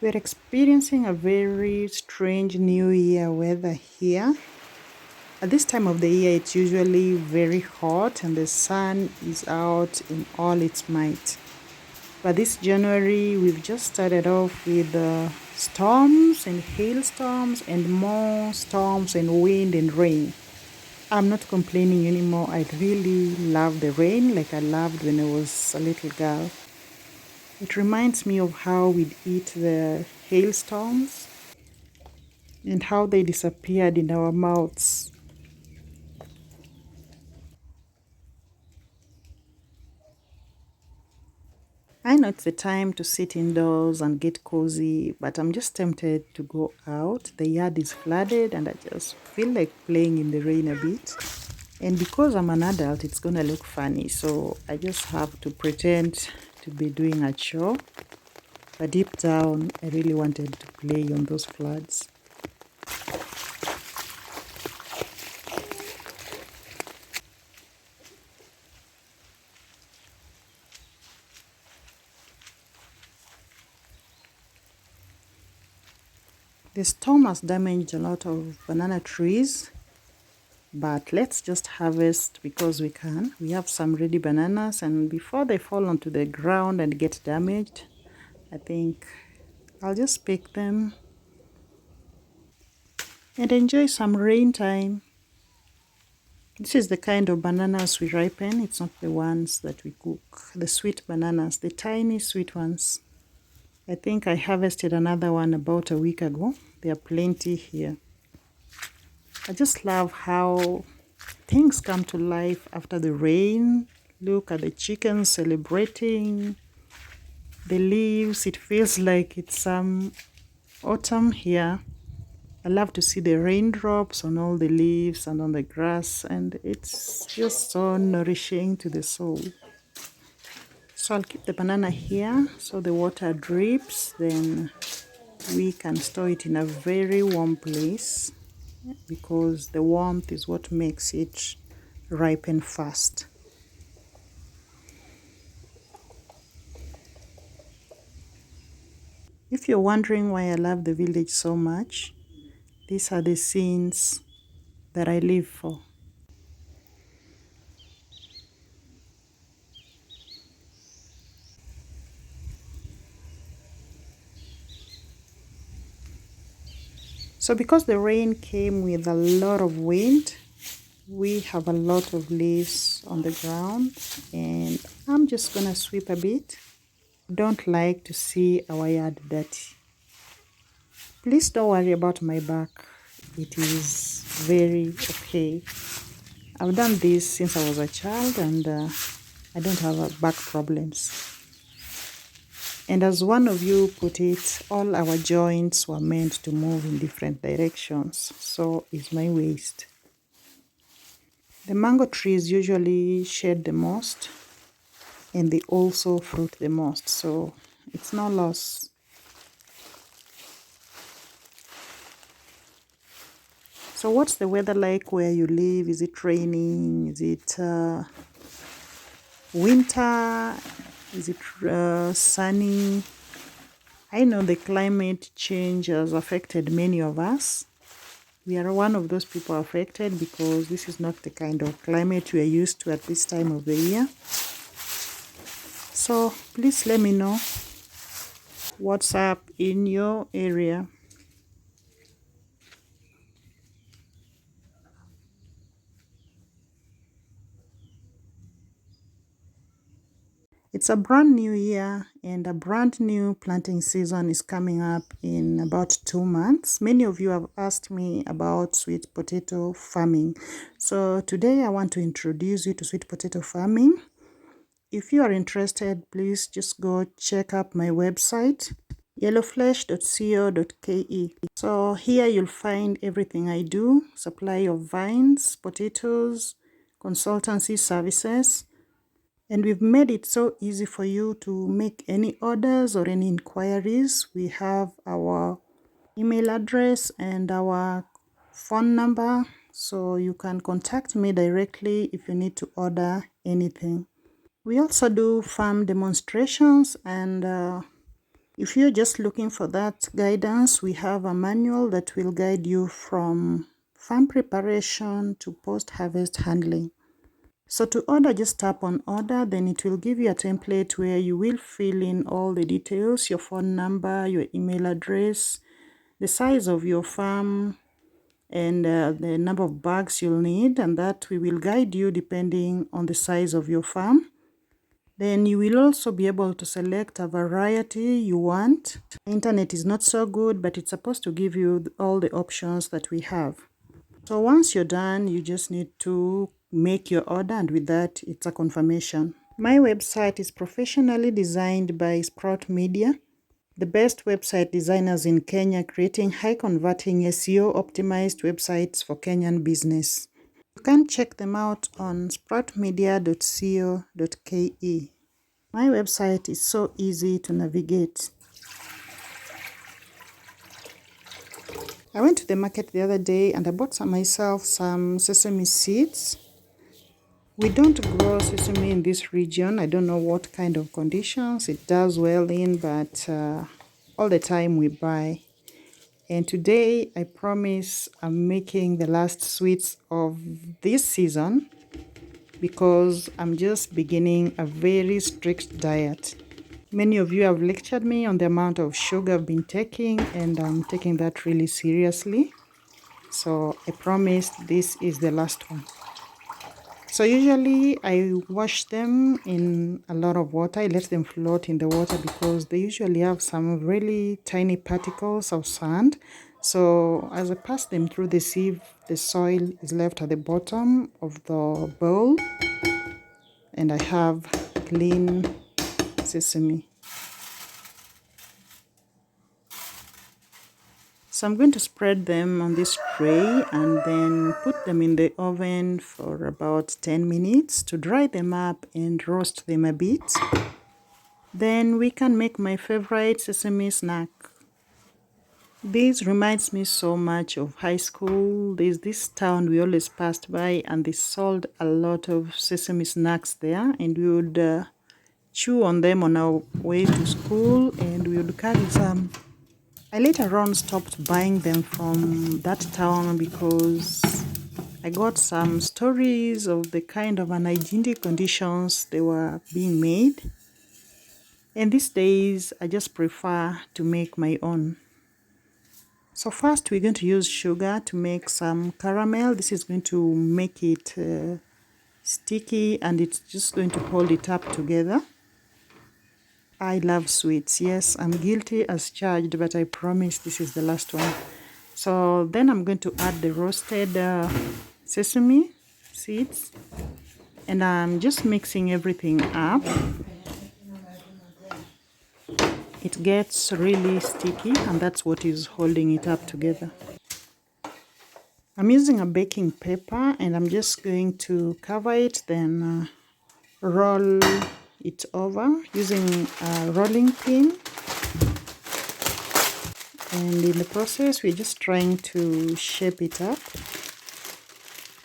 We're experiencing a very strange New Year weather here. At this time of the year, it's usually very hot and the sun is out in all its might. But this January, we've just started off with storms and hailstorms and more storms and wind and rain. I'm not complaining anymore. I really love the rain like I loved when I was a little girl. It reminds me of how we'd eat the hailstorms and how they disappeared in our mouths. I know it's the time to sit indoors and get cozy, but I'm just tempted to go out. The yard is flooded and I just feel like playing in the rain a bit. And because I'm an adult, it's gonna look funny, so I just have to pretend to be doing a chore. But deep down, I really wanted to play on those floods. The storm has damaged a lot of banana trees, but let's just harvest because we can. We have some ready bananas, and before they fall onto the ground and get damaged, I think I'll just pick them and enjoy some rain time. This is the kind of bananas we ripen. It's not the ones that we cook. The sweet bananas, the tiny sweet ones. I think I harvested another one about a week ago. There are plenty here. I just love how things come to life after the rain. Look at the chickens celebrating. The leaves, it feels like it's some autumn here. I love to see the raindrops on all the leaves and on the grass, and it's just so nourishing to the soul. So I'll keep the banana here so the water drips, then we can store it in a very warm place because the warmth is what makes it ripen fast. If you're wondering why I love the village so much, these are the scenes that I live for. So because the rain came with a lot of wind, we have a lot of leaves on the ground, and I'm just gonna sweep a bit. Don't like to see our yard dirty. Please don't worry about my back. It is very okay. I've done this since I was a child and I don't have back problems. And as one of you put it, all our joints were meant to move in different directions. So is my waist. The mango trees usually shed the most and they also fruit the most. So it's no loss. So what's the weather like where you live? Is it raining? Is it winter? Is it sunny? I know the climate change has affected many of us. We are one of those people affected because this is not the kind of climate we are used to at this time of the year. So please let me know what's up in your area. It's a brand new year and a brand new planting season is coming up in about 2 months. Many of you have asked me about sweet potato farming. So today I want to introduce you to sweet potato farming. If you are interested, please just go check out my website, yellowflesh.co.ke. So here you'll find everything I do, supply of vines, potatoes, consultancy services. And we've made it so easy for you to make any orders or any inquiries. We have our email address and our phone number, so you can contact me directly if you need to order anything. We also do farm demonstrations and If you're just looking for that guidance, we have a manual that will guide you from farm preparation to post-harvest handling. So to order, just tap on order, then it will give you a template where you will fill in all the details, your phone number, your email address, the size of your farm, and the number of bags you'll need, and that we will guide you depending on the size of your farm. Then you will also be able to select a variety you want. Internet is not so good, but it's supposed to give you all the options that we have. So once you're done, you just need to make your order, and with that, it's a confirmation. My website is professionally designed by Sprout Media, the best website designers in Kenya, creating high converting SEO optimized websites for Kenyan business. You can check them out on sproutmedia.co.ke. My website is so easy to navigate. I went to the market the other day and I bought myself some sesame seeds. We don't grow sesame in this region. I don't know what kind of conditions it does well in, but all the time we buy. And today I promise I'm making the last sweets of this season because I'm just beginning a very strict diet. Many of you have lectured me on the amount of sugar I've been taking, and I'm taking that really seriously. So I promise this is the last one. So usually I wash them in a lot of water. I let them float in the water because they usually have some really tiny particles of sand. So as I pass them through the sieve, the soil is left at the bottom of the bowl, and I have clean sesame. So I'm going to spread them on this tray and then put them in the oven for about 10 minutes to dry them up and roast them a bit. Then we can make my favorite sesame snack. This reminds me so much of high school. There's this town we always passed by and they sold a lot of sesame snacks there, and we would chew on them on our way to school, and we would carry some. I later on stopped buying them from that town because I got some stories of the kind of unhygienic conditions they were being made. And these days, I just prefer to make my own. So first, we're going to use sugar to make some caramel. This is going to make it sticky, and it's just going to hold it up together. I love sweets. Yes, I'm guilty as charged, but I promise this is the last one. So then I'm going to add the roasted sesame seeds, and I'm just mixing everything up. It gets really sticky, and that's what is holding it up together. I'm using a baking paper, and I'm just going to cover it, then roll it over using a rolling pin. And in the process, we're just trying to shape it up.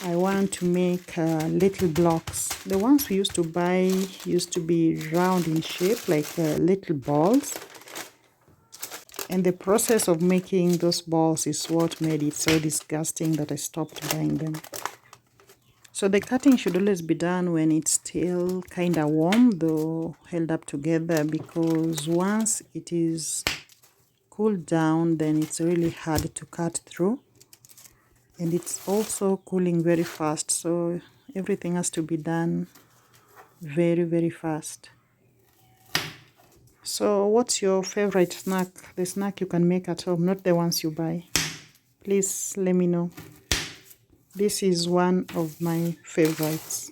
I want to make little blocks. The ones we used to buy used to be round in shape, like little balls. And the process of making those balls is what made it so disgusting that I stopped buying them. So the cutting should always be done when it's still kind of warm, though held up together, because once it is cooled down, then it's really hard to cut through. And it's also cooling very fast, so everything has to be done very, very fast. So what's your favorite snack? The snack you can make at home, not the ones you buy. Please let me know. This is one of my favorites.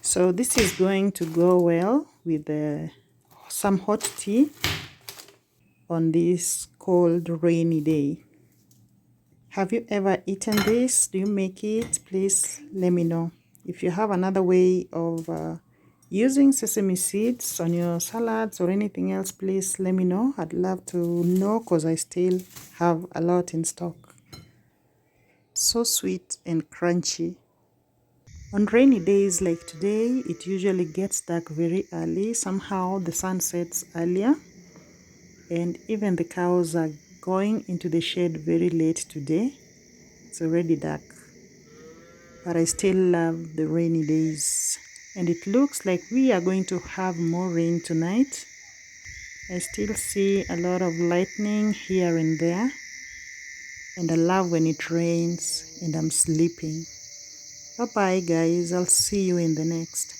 So this is going to go well with some hot tea on this cold, rainy day. Have you ever eaten this? Do you make it? Please let me know. If you have another way of using sesame seeds on your salads or anything else, please let me know. I'd love to know because I still have a lot in stock. So sweet and crunchy. On rainy days like today, it usually gets dark very early. Somehow the sun sets earlier. and even the cows are going into the shed very late today. It's already dark, but I still love the rainy days, and it looks like we are going to have more rain tonight. I still see a lot of lightning here and there, and I love when it rains and I'm sleeping. Bye bye guys, I'll see you in the next.